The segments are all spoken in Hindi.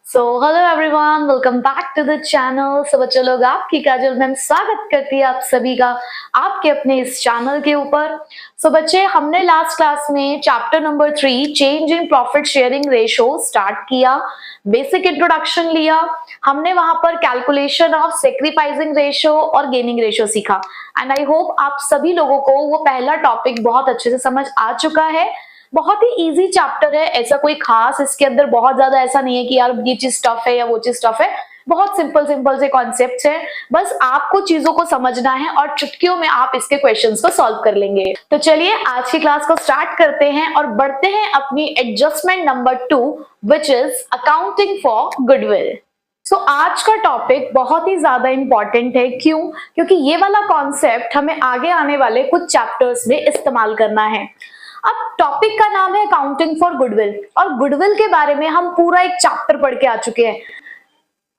Hello everyone, welcome back to the channel. बच्चों लोग, आपकी काजल मैम स्वागत करती है आप सभी का आपके अपने इस चैनल के ऊपर। बच्चे, हमने लास्ट क्लास में chapter number 3 change in profit sharing ratio start किया, बेसिक इंट्रोडक्शन लिया। हमने वहां पर कैलकुलेशन ऑफ सेक्रीफाइसिंग रेशो और गेनिंग रेशो सीखा एंड आई होप आप सभी लोगों को वो पहला टॉपिक बहुत अच्छे से समझ आ चुका है। बहुत ही इजी चैप्टर है, ऐसा कोई खास इसके अंदर बहुत ज्यादा ऐसा नहीं है कि यार ये चीज टफ है या वो चीज टफ है। बहुत सिंपल सिंपल से कॉन्सेप्ट्स हैं, बस आपको चीजों को समझना है और चुटकियों में आप इसके क्वेश्चंस को सॉल्व कर लेंगे। तो चलिए आज की क्लास को स्टार्ट करते हैं और बढ़ते हैं अपनी adjustment number 2 which is accounting for goodwill. आज का टॉपिक बहुत ही ज्यादा इंपॉर्टेंट है। क्यों? क्योंकि ये वाला कॉन्सेप्ट हमें आगे आने वाले कुछ चैप्टर्स में इस्तेमाल करना है। अब टॉपिक का नाम है अकाउंटिंग फॉर गुडविल और गुडविल के बारे में हम पूरा एक चैप्टर पढ़ के आ चुके हैं।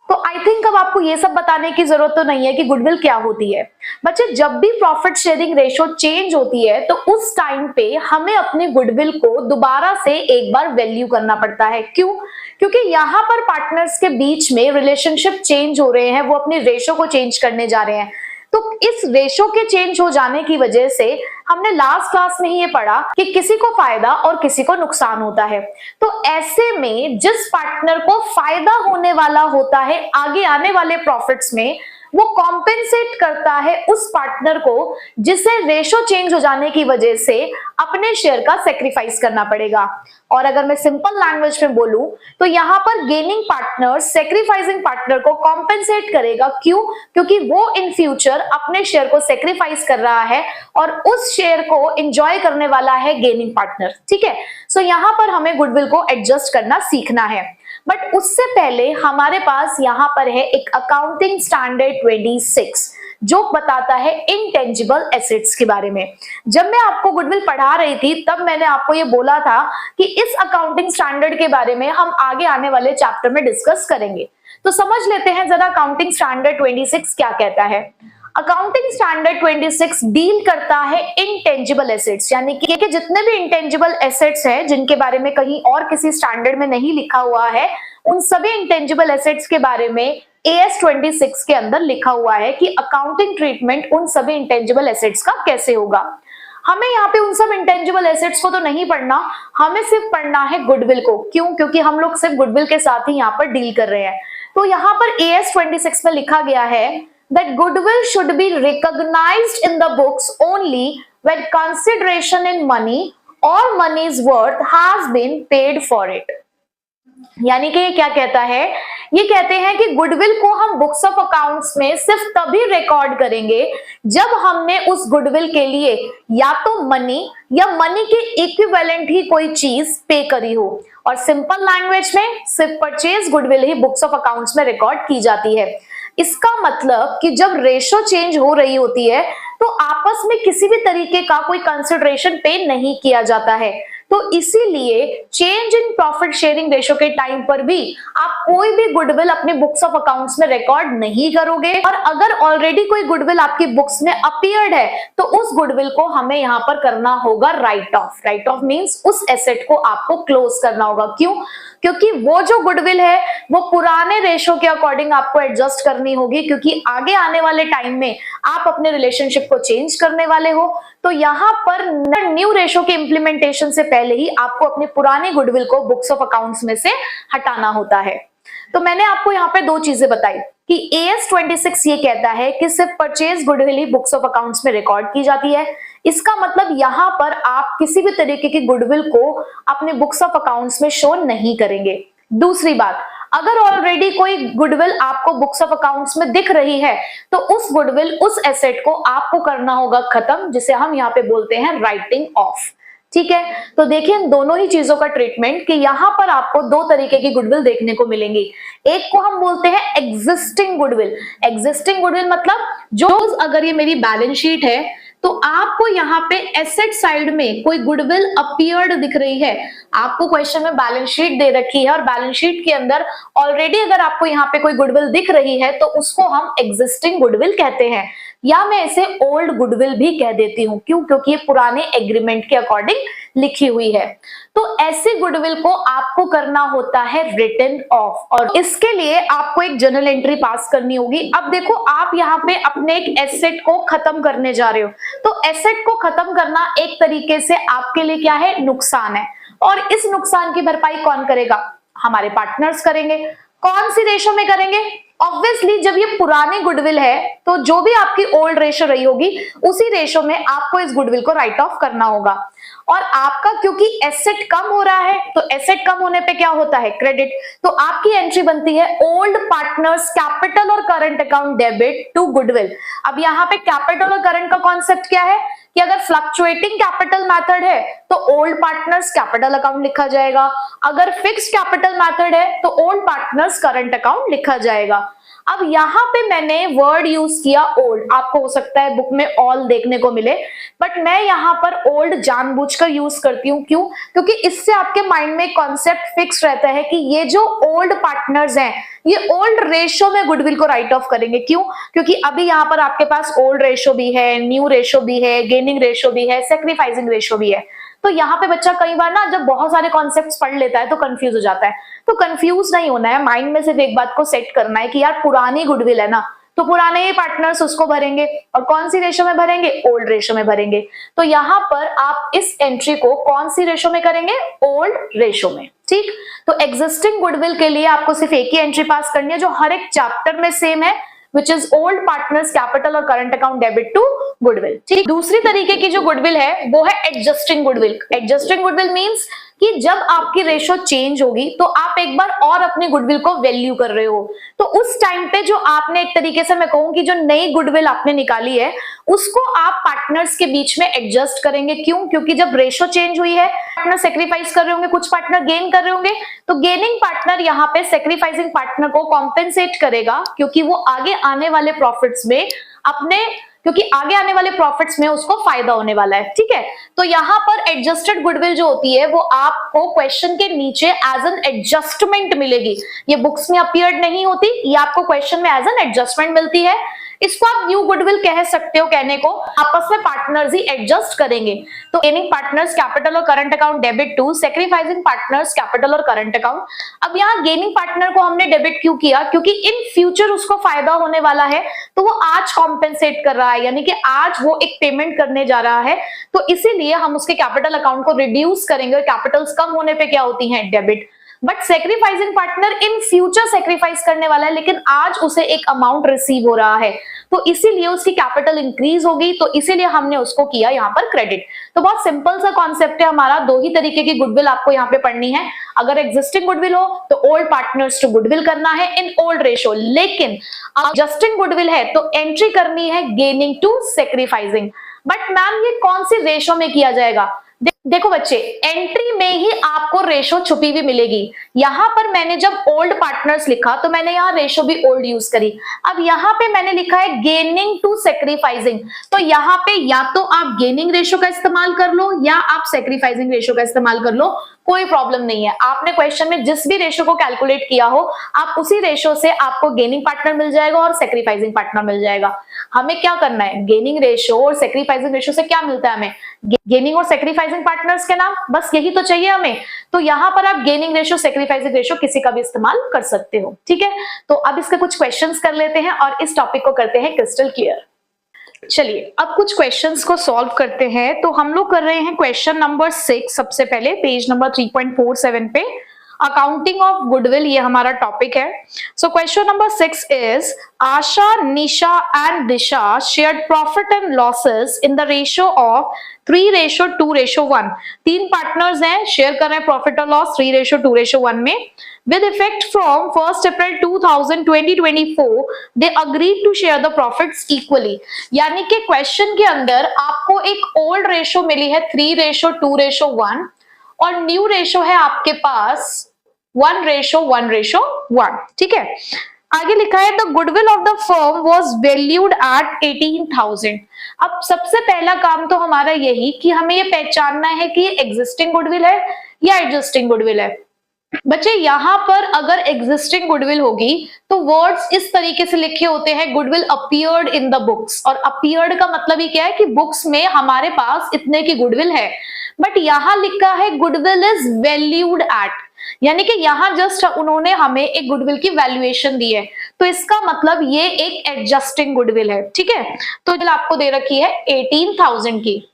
तो आई थिंक अब आपको ये सब बताने की जरूरत तो नहीं है कि गुडविल क्या होती है। बच्चे, जब भी प्रॉफिट शेयरिंग रेशो चेंज होती है तो उस टाइम पे हमें अपने गुडविल को दोबारा से एक बार वैल्यू करना पड़ता है। क्यों? क्योंकि यहाँ पर पार्टनर्स के बीच में रिलेशनशिप चेंज हो रहे हैं, वो अपनी रेशो को चेंज करने जा रहे हैं। तो इस रेशो के चेंज हो जाने की वजह से हमने लास्ट क्लास में ही ये पढ़ा कि किसी को फायदा और किसी को नुकसान होता है। तो ऐसे में जिस पार्टनर को फायदा होने वाला होता है आगे आने वाले प्रॉफिट्स में, वो कॉम्पेंसेट करता है उस पार्टनर को जिसे रेशो चेंज हो जाने की वजह से अपने शेयर का सेक्रीफाइस करना पड़ेगा। और अगर मैं सिंपल लैंग्वेज में बोलूं तो यहाँ पर गेनिंग पार्टनर सेक्रीफाइसिंग पार्टनर को कॉम्पेंसेट करेगा। क्यों? क्योंकि वो इन फ्यूचर अपने शेयर को सेक्रीफाइस कर रहा है और उस शेयर को एंजॉय करने वाला है गेनिंग पार्टनर। ठीक है, सो यहाँ पर हमें गुडविल को एडजस्ट करना सीखना है। बट उससे पहले हमारे पास यहाँ पर है एक अकाउंटिंग स्टैंडर्ड 26 जो बताता है इंटेंजिबल एसेट्स के बारे में। जब मैं आपको गुडविल पढ़ा रही थी तब मैंने आपको ये बोला था कि इस अकाउंटिंग स्टैंडर्ड के बारे में हम आगे आने वाले चैप्टर में डिस्कस करेंगे। तो समझ लेते हैं जरा अकाउंटिंग स्टैंडर्ड 26 क्या कहता है। अकाउंटिंग स्टैंडर्ड 26 डील करता है इंटेंजिबल एसेट्स, यानी कि जितने भी इंटेंजिबल एसेट्स हैं जिनके बारे में कहीं और किसी स्टैंडर्ड में नहीं लिखा हुआ है, उन सभी इंटेंजिबल एसेट्स के बारे में AS 26 के अंदर लिखा हुआ है कि अकाउंटिंग ट्रीटमेंट उन सभी इंटेंजिबल एसेट्स का कैसे होगा। हमें यहाँ पे उन सब इंटेंजिबल एसेट्स को तो नहीं पढ़ना, हमें सिर्फ पढ़ना है गुडविल को। क्यों? क्योंकि हम लोग सिर्फ गुडविल के साथ ही यहाँ पर डील कर रहे हैं। तो यहाँ पर AS 26 में लिखा गया है that goodwill should be recognized in the books only when consideration in money or money's worth has been paid for it। यानी कि ये क्या कहता है? ये कहते हैं कि गुडविल को हम बुक्स ऑफ अकाउंट्स में सिर्फ तभी रिकॉर्ड करेंगे जब हमने उस गुडविल के लिए या तो मनी या मनी के इक्विवेलेंट ही कोई चीज पे करी हो। और सिंपल लैंग्वेज में सिर्फ purchase goodwill he books of accounts में रिकॉर्ड की जाती है। इसका मतलब कि जब रेशो चेंज हो रही होती है तो आपस में किसी भी तरीके का कोई कंसिडरेशन पे नहीं किया जाता है। तो इसीलिए change in profit sharing ratio के टाइम पर भी आप कोई भी गुडविल अपने बुक्स ऑफ अकाउंट्स में रिकॉर्ड नहीं करोगे। और अगर ऑलरेडी कोई गुडविल आपकी बुक्स में अपीयर्ड है तो उस गुडविल को हमें यहाँ पर करना होगा right of. Right of means उस एसेट को आपको क्लोज करना होगा। क्यों? क्योंकि वो जो गुडविल है वो पुराने रेशो के अकॉर्डिंग आपको एडजस्ट करनी होगी, क्योंकि आगे आने वाले टाइम में आप अपने रिलेशनशिप को चेंज करने वाले हो। तो यहाँ पर न्यू रेशो के इंप्लीमेंटेशन से पहले ही आपको अपने पुराने गुडविल को बुक्स ऑफ अकाउंट्स में से हटाना होता है। तो मैंने आपको यहाँ पे दो चीजें बताई कि AS 26 ये कहता है कि सिर्फ purchase goodwill he books of accounts में रिकॉर्ड की जाती है। इसका मतलब यहाँ पर आप किसी भी तरीके की गुडविल को अपने बुक्स ऑफ अकाउंट्स में शो नहीं करेंगे। दूसरी बात, अगर ऑलरेडी कोई गुडविल आपको बुक्स ऑफ अकाउंट्स में दिख रही है तो उस गुडविल उस एसेट को आपको करना होगा खत्म, जिसे हम यहाँ पे बोलते हैं राइटिंग ऑफ। ठीक है, तो देखिए इन दोनों ही चीजों का ट्रीटमेंट कि यहाँ पर आपको दो तरीके की गुडविल देखने को मिलेंगी। एक को हम बोलते हैं एग्जिस्टिंग गुडविल। एग्जिस्टिंग गुडविल मतलब जो अगर ये मेरी बैलेंस शीट है तो आपको यहाँ पे एसेट साइड में कोई गुडविल अपीयर्ड दिख रही है। आपको क्वेश्चन में बैलेंस शीट दे रखी है और बैलेंस शीट के अंदर ऑलरेडी अगर आपको यहाँ पे कोई गुडविल दिख रही है तो उसको हम एग्जिस्टिंग गुडविल कहते हैं। या मैं इसे ओल्ड गुडविल भी कह देती हूँ। क्यों? क्योंकि ये पुराने एग्रीमेंट के अकॉर्डिंग लिखी हुई है। तो ऐसी गुडविल को आपको करना होता है रिटन ऑफ, और इसके लिए आपको एक जर्नल एंट्री पास करनी होगी। अब देखो, आप यहाँ पे अपने एक एसेट को खत्म करने जा रहे हो, तो एसेट को खत्म करना एक तरीके से आपके लिए क्या है? नुकसान है। और इस नुकसान की भरपाई कौन करेगा? हमारे पार्टनर्स करेंगे। कौन सी रेशो में करेंगे? ऑब्वियसली जब ये पुरानी गुडविल है तो जो भी आपकी ओल्ड रेशो रही होगी उसी रेशो में आपको इस गुडविल को राइट ऑफ करना होगा। और आपका क्योंकि एसेट कम हो रहा है, तो एसेट कम होने पे क्या होता है? क्रेडिट। तो आपकी एंट्री बनती है ओल्ड पार्टनर्स कैपिटल और current account debit to goodwill. अब यहाँ पे कैपिटल और करंट का कॉन्सेप्ट क्या है कि अगर फ्लक्चुएटिंग कैपिटल मेथड है तो ओल्ड पार्टनर्स कैपिटल अकाउंट लिखा जाएगा, अगर फिक्स्ड कैपिटल मेथड है तो ओल्ड पार्टनर्स करंट अकाउंट लिखा जाएगा। अब यहाँ पे मैंने वर्ड यूज किया ओल्ड। आपको हो सकता है बुक में ऑल देखने को मिले, बट मैं यहाँ पर ओल्ड जानबूझकर यूज करती हूँ। क्यों? क्योंकि इससे आपके माइंड में कॉन्सेप्ट फिक्स रहता है कि ये जो ओल्ड पार्टनर्स हैं ये ओल्ड रेशो में गुडविल को राइट ऑफ करेंगे। क्यों? क्योंकि अभी यहाँ पर आपके पास ओल्ड रेशो भी है, न्यू रेशो भी है, गेनिंग रेशो भी है, सेक्रीफाइसिंग रेशो भी है। तो यहाँ पे बच्चा कई बार ना जब बहुत सारे कॉन्सेप्ट्स पढ़ लेता है तो कंफ्यूज हो जाता है। तो कंफ्यूज नहीं होना है, माइंड में सिर्फ एक बात को सेट करना है कि यार पुरानी गुडविल है ना, तो पुराने ही पार्टनर्स उसको भरेंगे। और कौन सी रेशो में भरेंगे? ओल्ड रेशो में भरेंगे। तो यहाँ पर आप इस एंट्री को कौन सी रेशो में करेंगे? ओल्ड रेशो में। ठीक, तो एग्जिस्टिंग गुडविल के लिए आपको सिर्फ एक ही एंट्री पास करनी है जो हर एक चैप्टर में सेम है, which is old partners capital और current account debit to goodwill। ठीक, दूसरी तरीके की जो गुडविल है वो है adjusting goodwill. Adjusting goodwill means कि जब आपकी रेशो चेंज होगी तो आप एक बार और अपनी गुडविल को वैल्यू कर रहे हो, तो उस टाइम पे जो आपने एक तरीके से मैं कहूं कि जो नई गुडविल आपने निकाली है उसको आप पार्टनर्स के बीच में एडजस्ट करेंगे। क्यों? क्योंकि जब रेशो चेंज हुई है, पार्टनर सेक्रीफाइस कर रहे होंगे, कुछ पार्टनर गेन कर रहे होंगे, तो गेनिंग पार्टनर यहाँ पे सेक्रीफाइसिंग पार्टनर को कॉम्पेंसेट करेगा, क्योंकि वो आगे आने वाले प्रॉफिट्स में उसको फायदा होने वाला है। ठीक है, तो यहाँ पर एडजस्टेड गुडविल जो होती है वो आपको क्वेश्चन के नीचे एज एन एडजस्टमेंट मिलेगी। ये बुक्स में अपीयर्ड नहीं होती, ये आपको क्वेश्चन में एज एन एडजस्टमेंट मिलती है। इसको आप न्यू गुडविल कह सकते हो, कहने को आपस में पार्टनर्स ही एडजस्ट करेंगे। तो गेनिंग पार्टनर्स कैपिटल और current account debit to sacrificing partners capital और करंट अकाउंट। अब यहाँ गेनिंग पार्टनर को हमने डेबिट क्यों किया? क्योंकि इन फ्यूचर उसको फायदा होने वाला है, तो वो आज कॉम्पेंसेट कर रहा है, यानी कि आज वो एक पेमेंट करने जा रहा है, तो इसीलिए हम उसके कैपिटल अकाउंट को रिड्यूस करेंगे। और कैपिटल्स कम होने पे क्या होती है? Debit. But sacrificing partner in future sacrifice करने वाला है, लेकिन आज उसे एक अमाउंट रिसीव हो रहा है, तो इसीलिए उसकी कैपिटल इंक्रीज होगी, तो इसीलिए हमने उसको किया यहाँ पर क्रेडिट। तो बहुत सिंपल सा कॉन्सेप्ट है हमारा। दो ही तरीके की गुडविल आपको यहाँ पे पढ़नी है। अगर एग्जिस्टिंग गुडविल हो तो ओल्ड पार्टनर्स टू गुडविल करना है इन ओल्ड रेशो, लेकिन एडजस्टिंग गुडविल है तो एंट्री करनी है gaining to sacrificing. But ma'am ये कौन सी रेशो में किया जाएगा? देखो बच्चे, एंट्री में ही आपको रेशो छुपी हुई मिलेगी। यहां पर मैंने जब ओल्ड पार्टनर्स लिखा तो मैंने यहाँ रेशो भी ओल्ड यूज करी। अब यहाँ पे मैंने लिखा है गेनिंग टू सेक्रीफाइसिंग, तो यहाँ पे या तो आप गेनिंग रेशो का इस्तेमाल कर लो या आप सेक्रीफाइसिंग रेशो का इस्तेमाल कर लो, कोई प्रॉब्लम नहीं है। आपने क्वेश्चन में जिस भी रेशो को कैलकुलेट किया हो, आप उसी रेशो से आपको गेनिंग पार्टनर मिल जाएगा और सेक्रीफाइसिंग पार्टनर मिल जाएगा। हमें क्या करना है? गेनिंग रेशो और सेक्रीफाइसिंग रेशो से क्या मिलता है हमें? गेनिंग और सेक्रीफाइसिंग पार्टनर्स के नाम, बस यही तो चाहिए हमें। तो यहाँ पर आप गेनिंग रेशो, सेक्रीफाइसिंग रेशो किसी का भी इस्तेमाल कर सकते हो। ठीक है, तो अब इसके कुछ क्वेश्चंस कर लेते हैं और इस टॉपिक को करते हैं क्रिस्टल क्लियर। चलिए अब कुछ क्वेश्चंस को सॉल्व करते हैं। तो हम लोग कर रहे हैं क्वेश्चन नंबर 6। सबसे पहले पेज नंबर 3.47 पे अकाउंटिंग ऑफ गुडविल, ये हमारा टॉपिक है। So question number 6 is Asha, Nisha and Disha shared profit and losses in the ratio of 3:2:1। तीन पार्टनर्स हैं, शेयर कर रहे हैं प्रॉफिट और लॉस 3:2:1 में। With effect from 1st April 2024, they agreed to share the profits equally। यानी कि क्वेश्चन के अंदर आपको एक ओल्ड रेशो मिली है 3:2:1 और न्यू रेशो है आपके पास 1:1:1। ठीक है, आगे लिखा है the goodwill of the firm was valued at 18,000। अब सबसे पहला काम तो हमारा यही कि हमें ये पहचानना है कि ये एग्जिस्टिंग गुडविल है या एडजस्टिंग गुडविल है। बच्चे यहाँ पर अगर एग्जिस्टिंग गुडविल होगी तो वर्ड्स इस तरीके से लिखे होते हैं, goodwill appeared in the books, और अपीयर्ड का मतलब ही क्या है कि बुक्स में हमारे पास इतने की गुडविल है। बट यहाँ लिखा है गुडविल इज वैल्यूड एट, यानी कि यहाँ जस्ट उन्होंने हमें एक गुडविल की वैल्यूएशन दी है, तो इसका मतलब ये एक एडजस्टिंग गुडविल है। ठीक है, तो आपको दे रखी है 18,000 की।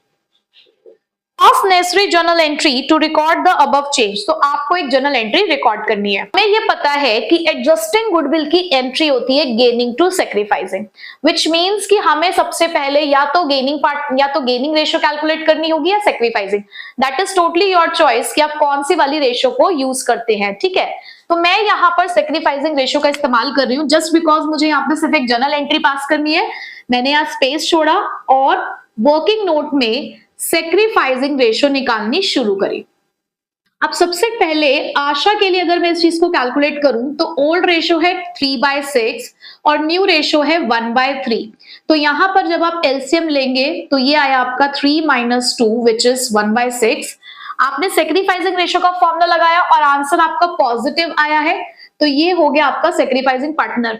Of necessary journal entry to record the above change, तो आपको एक जर्नल एंट्री रिकॉर्ड करनी है। हमें ये पता है कि एडजस्टिंग गुडविल की एंट्री होती है gaining to sacrificing, which means कि हमें सबसे पहले या तो गेनिंग पार्ट या तो गेनिंग रेशियो कैलकुलेट करनी होगी या sacrificing. That is totally your choice कि आप कौन सी वाली रेशियो को यूज करते हैं। ठीक है, तो मैं यहाँ पर सेक्रीफाइसिंग रेशियो का इस्तेमाल कर रही हूँ जस्ट बिकॉज मुझे यहाँ पे सिर्फ एक जर्नल एंट्री पास करनी है। मैंने यहाँ स्पेस छोड़ा और वर्किंग नोट में सेक्रीफाइसिंग रेशियो निकालनी शुरू करी। अब सबसे पहले आशा के लिए अगर मैं इस चीज को कैलकुलेट करूं तो ओल्ड रेशियो है 3/6 और न्यू रेशियो है 1/3। तो यहां पर जब आप एलसीएम लेंगे तो ये आया आपका 3 - 2 विच इज 1/6। आपने सेक्रीफाइसिंग रेशियो का फॉर्मूला लगाया और आंसर आपका पॉजिटिव आया है, तो ये हो गया आपका सेक्रीफाइसिंग पार्टनर।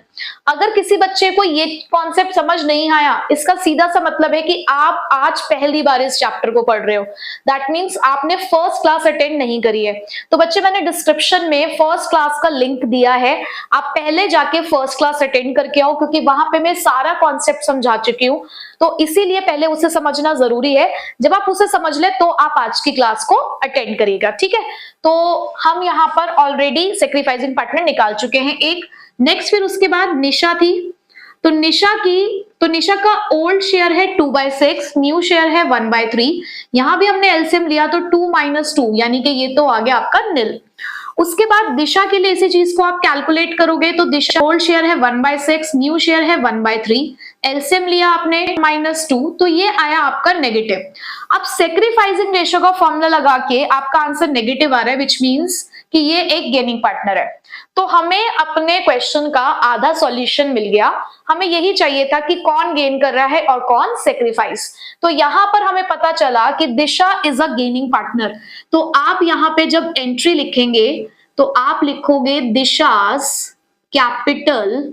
अगर किसी बच्चे को ये कॉन्सेप्ट समझ नहीं आया, इसका सीधा सा मतलब है कि आप आज पहली बार इस चैप्टर को पढ़ रहे हो, दैट मींस आपने फर्स्ट क्लास अटेंड नहीं करी है। तो बच्चे मैंने डिस्क्रिप्शन में फर्स्ट क्लास का लिंक दिया है, आप पहले जाके फर्स्ट क्लास अटेंड करके आओ, क्योंकि वहां पे मैं सारा कॉन्सेप्ट समझा चुकी हूँ, तो इसीलिए पहले उसे समझना जरूरी है। जब आप उसे समझ ले तो आप आज की क्लास को अटेंड करिएगा। ठीक है, तो हम यहाँ पर ऑलरेडी सेक्रीफाइसिंग पार्टनर निकाल चुके हैं एक। नेक्स्ट फिर उसके बाद निशा थी, तो निशा का ओल्ड शेयर है 2/6, न्यू शेयर है 1/3। यहां भी हमने एलसीएम लिया तो 2 - 2 यानी कि ये तो आ गया आपका निल। उसके बाद दिशा के लिए इसी चीज को आप कैलकुलेट करोगे तो दिशा ओल्ड शेयर है 1/6, न्यू शेयर है 1/3, एलसीएम लिया आपने -2, तो ये आया आपका नेगेटिव। अब सेक्रीफाइसिंग रेशियो का फॉर्मूला लगा के आपका आंसर नेगेटिव आ रहा है, विच मींस कि ये एक गेनिंग पार्टनर है। तो हमें अपने क्वेश्चन का आधा सॉल्यूशन मिल गया। हमें यही चाहिए था कि कौन गेन कर रहा है और कौन सेक्रीफाइस। तो यहां पर हमें पता चला कि दिशा इज अ गेनिंग पार्टनर। तो आप यहां पे जब एंट्री लिखेंगे तो आप लिखोगे दिशाज कैपिटल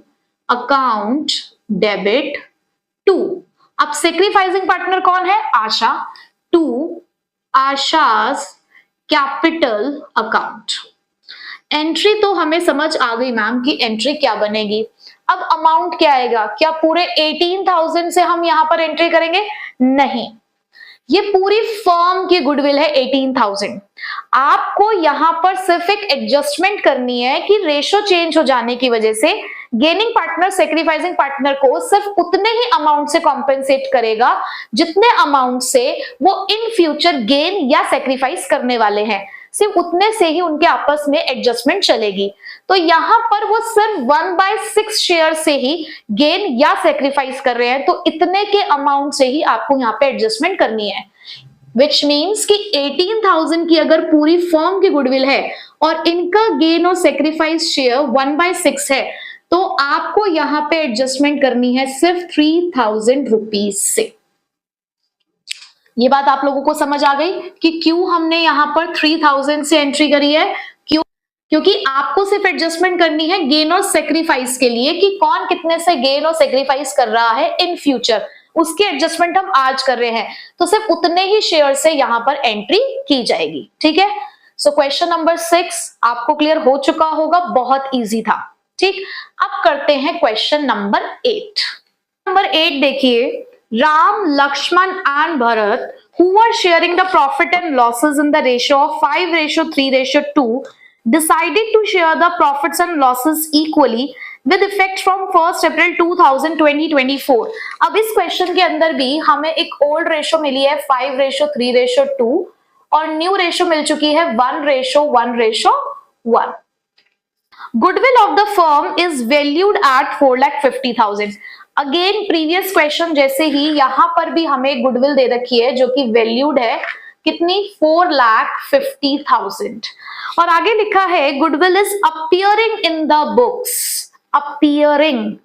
अकाउंट डेबिट 2। अब सेक्रीफाइसिंग पार्टनर कौन है? आशा। 2 आशाज कैपिटल अकाउंट। एंट्री तो हमें समझ आ गई मैम कि एंट्री क्या बनेगी। अब अमाउंट क्या आएगा? क्या पूरे 18,000 से हम यहां पर एंट्री करेंगे? नहीं, ये पूरी फर्म की गुडविल है 18,000। आपको यहां पर सिर्फ एक एडजस्टमेंट करनी है कि रेशो चेंज हो जाने की वजह से गेनिंग पार्टनर सेक्रीफाइसिंग पार्टनर को सिर्फ उतने ही अमाउंट से कॉम्पेंसेट करेगा जितने अमाउंट से वो इन फ्यूचर गेन या सेक्रीफाइस करने वाले हैं, सिर्फ उतने से ही उनके आपस में एडजस्टमेंट चलेगी। तो यहां पर वो सिर्फ 1/6 शेयर से ही गेन या सेक्रीफाइस कर रहे हैं, तो इतने के अमाउंट से ही आपको यहाँ पे एडजस्टमेंट करनी है, विच मीन्स कि 18,000 की अगर पूरी फर्म की गुडविल है और इनका गेन और सेक्रीफाइस शेयर 1/6 है, तो आपको यहाँ पे एडजस्टमेंट करनी है सिर्फ 3,000 रुपीज से। ये बात आप लोगों को समझ आ गई कि क्यों हमने यहाँ पर 3,000 से एंट्री करी है? क्यों? क्योंकि आपको सिर्फ एडजस्टमेंट करनी है गेन और सेक्रीफाइस के लिए कि कौन कितने से गेन और सेक्रीफाइस कर रहा है इन फ्यूचर, उसकी एडजस्टमेंट हम आज कर रहे हैं, तो सिर्फ उतने ही शेयर से यहाँ पर एंट्री की जाएगी। ठीक है, सो क्वेश्चन नंबर 6 आपको क्लियर हो चुका होगा, बहुत इजी था। ठीक, अब करते हैं क्वेश्चन नंबर 8। नंबर 8 देखिए, Ram, Lakshman and Bharat, who were sharing the profit and losses in the ratio of 5:3:2, decided to share the profits and losses equally with effect from 1st April 2024। अब इस क्वेश्चन के अंदर भी हमें एक ओल्ड रेशो मिली है 5:3:2 और न्यू रेशो मिल चुकी है 1:1:1। Goodwill of the firm is valued at 4,50,000। Again previous question जैसे ही यहां पर भी हमें गुडविल दे रखी है जो कि वैल्यूड है कितनी? 4,50,000। और आगे लिखा है goodwill is appearing in the books. Appearing,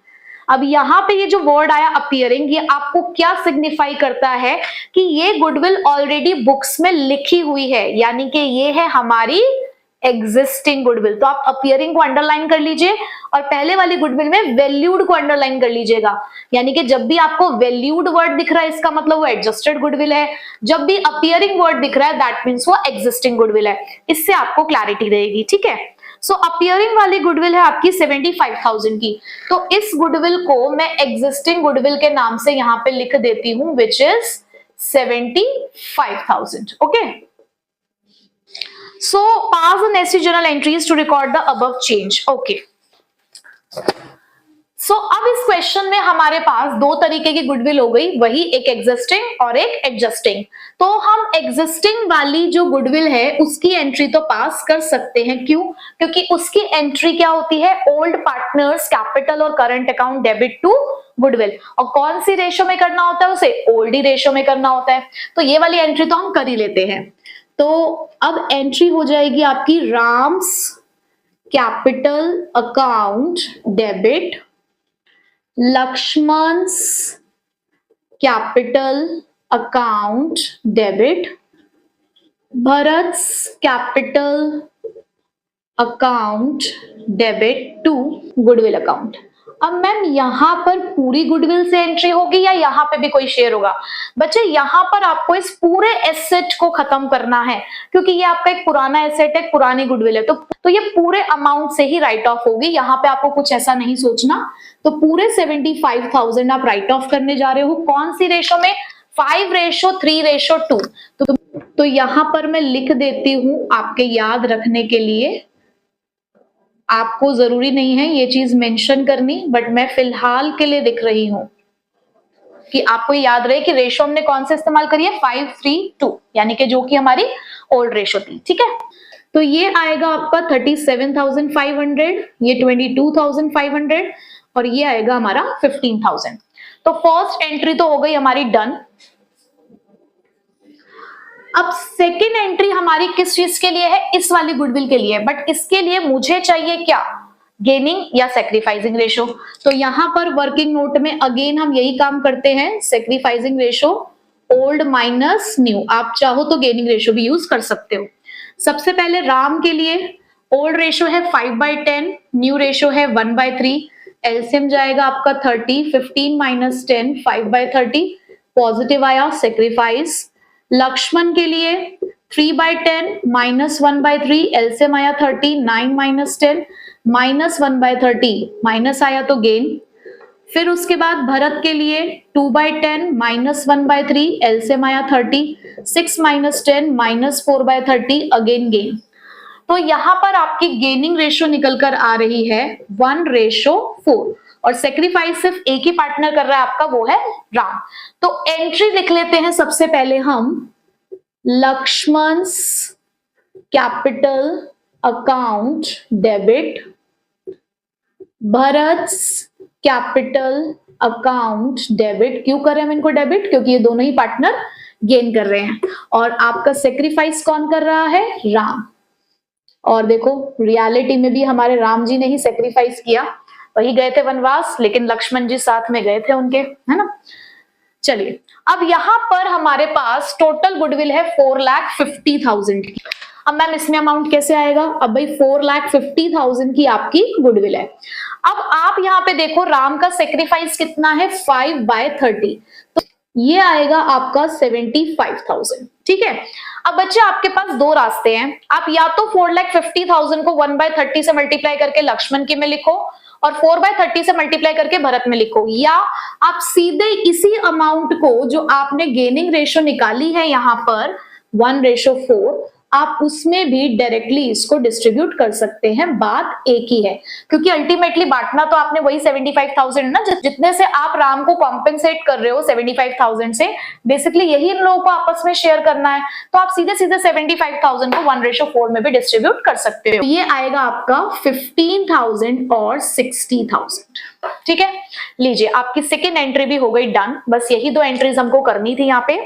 अब यहाँ पे ये जो वर्ड आया अपीयरिंग, ये आपको क्या सिग्निफाई करता है कि ये गुडविल ऑलरेडी बुक्स में लिखी हुई है, यानी कि ये है हमारी एग्जिस्टिंग गुडविल। तो आप अपीयरिंग को अंडरलाइन कर लीजिए और पहले वाली गुडविल में वैल्यूड को अंडरलाइन कर लीजिएगा। यानी कि जब भी आपको वैल्यूड वर्ड दिख रहा है इसका मतलब वो एडजस्टेड गुडविल है, जब भी अपीयरिंग वर्ड दिख रहा है दैट मीन्स वो एग्जिस्टिंग गुडविल है। इससे आपको क्लैरिटी रहेगी, ठीक है। सो अपीयरिंग वाली गुडविल है आपकी 75,000 की, तो इस गुडविल को मैं एग्जिस्टिंग गुडविल के नाम से यहां पे लिख देती हूं which is 75,000। Okay, so pass the necessary journal entries to record the above change. Okay. So अब इस क्वेश्चन में हमारे पास दो तरीके की गुडविल हो गई, वही एक एग्जिस्टिंग और एक एडजस्टिंग। तो हम एग्जिस्टिंग वाली जो गुडविल है उसकी एंट्री तो पास कर सकते हैं, क्यों? क्योंकि उसकी एंट्री क्या होती है, ओल्ड पार्टनर्स कैपिटल और current account debit to goodwill, और कौन सी रेशो में करना होता है उसे, ओल्ड ही रेशो में करना होता है। तो ये वाली एंट्री तो हम कर ही लेते हैं। तो अब एंट्री हो जाएगी आपकी Ram's capital account debit, Lakshman's capital account debit, Bharat's capital account debit to goodwill account. अब मैम यहां पर पूरी गुडविल से एंट्री होगी या यहां पे भी कोई शेयर होगा? बच्चे यहां पर आपको इस पूरे एसेट को खत्म करना है, क्योंकि ये आपका एक पुराना एसेट है, पुरानी गुडविल है, तो ये पूरे अमाउंट से ही राइट ऑफ होगी। यहाँ पे आपको कुछ ऐसा नहीं सोचना। तो पूरे 75,000 आप राइट ऑफ करने जा रहे हो, कौन सी रेशो में, 5:3:2। तो यहां पर मैं लिख देती हूं आपके याद रखने के लिए, आपको जरूरी नहीं है ये चीज मेंशन करनी, बट मैं फिलहाल के लिए लिख रही हूं कि आपको याद रहे कि रेशो हमने कौन से इस्तेमाल करी है, 5:3:2, यानी कि जो कि हमारी ओल्ड रेशो थी, ठीक है। तो ये आएगा आपका 37,500, ये 22,500 और ये आएगा हमारा 15,000। तो फर्स्ट एंट्री तो हो गई हमारी डन। अब सेकेंड एंट्री हमारी किस चीज के लिए है, इस वाली गुडविल के लिए, बट इसके लिए मुझे चाहिए क्या, गेनिंग या सेक्रीफाइसिंग रेशो। तो यहां पर वर्किंग नोट में अगेन हम यही काम करते हैं, sacrificing ratio old minus new, आप चाहो तो गेनिंग रेशो भी यूज कर सकते हो। सबसे पहले राम के लिए ओल्ड रेशो है 5/10, न्यू रेशो है 1/3, एलसीएम जाएगा आपका 30, 15 - 10 5/30, पॉजिटिव आया सेक्रीफाइस। लक्ष्मण के लिए 3/10 - 1/3, एलसीएम आया 30, 9 - 10 -1/30, माइनस आया तो गेन। फिर उसके बाद भरत के लिए 2/10 - 1/3, एलसीएम आया 30, 6 - 10 -4/30, अगेन गेन। तो यहां पर आपकी गेनिंग रेशो निकल कर आ रही है 1:4, और सेक्रीफाइस सिर्फ एक ही पार्टनर कर रहा है आपका, वो है राम। तो एंट्री लिख लेते हैं सबसे पहले हम, Lakshman's capital account debit, Bharat's capital account debit. क्यों कर रहे हैं हम इनको डेबिट, क्योंकि ये दोनों ही पार्टनर गेन कर रहे हैं। और आपका सेक्रीफाइस कौन कर रहा है, राम। और देखो रियलिटी में भी हमारे राम जी ने ही सेक्रीफाइस किया, वही गए थे वनवास, लेकिन लक्ष्मण जी साथ में गए थे उनके, है ना। चलिए अब यहां पर हमारे पास टोटल गुडविल है 4,50,000 की। अब मैम इसमें अमाउंट कैसे आएगा, अब भाई 4,50,000 की आपकी गुडविल है। अब आप यहाँ पे देखो राम का सेक्रीफाइस कितना है, 5/30, तो ये आएगा आपका 75,000, ठीक है। अब बच्चे आपके पास दो रास्ते हैं, आप या तो 4,50,000 को 1/30 से मल्टीप्लाई करके लक्ष्मण के में लिखो और 4/30 से मल्टीप्लाई करके भरत में लिखो, या आप सीधे इसी अमाउंट को जो आपने गेनिंग रेशो निकाली है यहाँ पर 1:4, आप उसमें भी डायरेक्टली इसको डिस्ट्रीब्यूट कर सकते हैं। बात एक ही है, क्योंकि अल्टीमेटली बांटना तो आपने वही 75,000 ना, जितने से आप राम को कॉम्पेंसेट कर रहे हो 75,000 से, बेसिकली यही इन लोगों को आपस में शेयर करना है। तो आप सीधे सीधे 75,000 को 1:4 में भी डिस्ट्रीब्यूट कर सकते हो। ये आएगा आपका 15,000 और 60,000, ठीक है। लीजिए आपकी सेकेंड एंट्री भी हो गई डन, बस यही दो एंट्रीज हमको करनी थी यहाँ पे।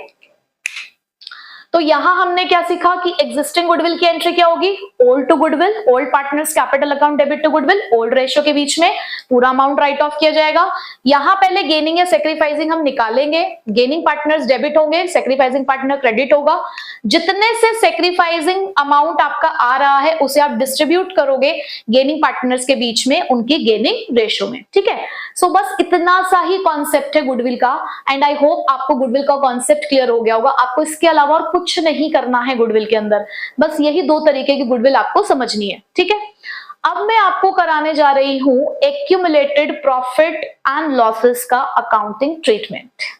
तो यहां हमने क्या सीखा कि एग्जिस्टिंग गुडविल की एंट्री क्या होगी, old to goodwill, old partners capital account debit to goodwill, old ratio के बीच में पूरा अमाउंट राइट ऑफ किया जाएगा। यहां पहले गेनिंग या सेक्रीफाइसिंग हम निकालेंगे, गेनिंग पार्टनर्स डेबिट होंगे, सेक्रीफाइसिंग पार्टनर क्रेडिट होगा। जितने से सेक्रीफाइसिंग अमाउंट आपका आ रहा है उसे आप डिस्ट्रीब्यूट करोगे गेनिंग पार्टनर्स के बीच में उनकी गेनिंग रेशियो में, ठीक है। सो बस इतना सा ही कॉन्सेप्ट है गुडविल का, एंड आई होप आपको गुडविल का कॉन्सेप्ट क्लियर हो गया होगा। आपको इसके अलावा और कुछ नहीं करना है गुडविल के अंदर, बस यही दो तरीके की गुडविल आपको समझनी है, ठीक है। अब मैं आपको कराने जा रही हूं एक्यूमुलेटेड प्रॉफिट एंड लॉसेस का अकाउंटिंग ट्रीटमेंट।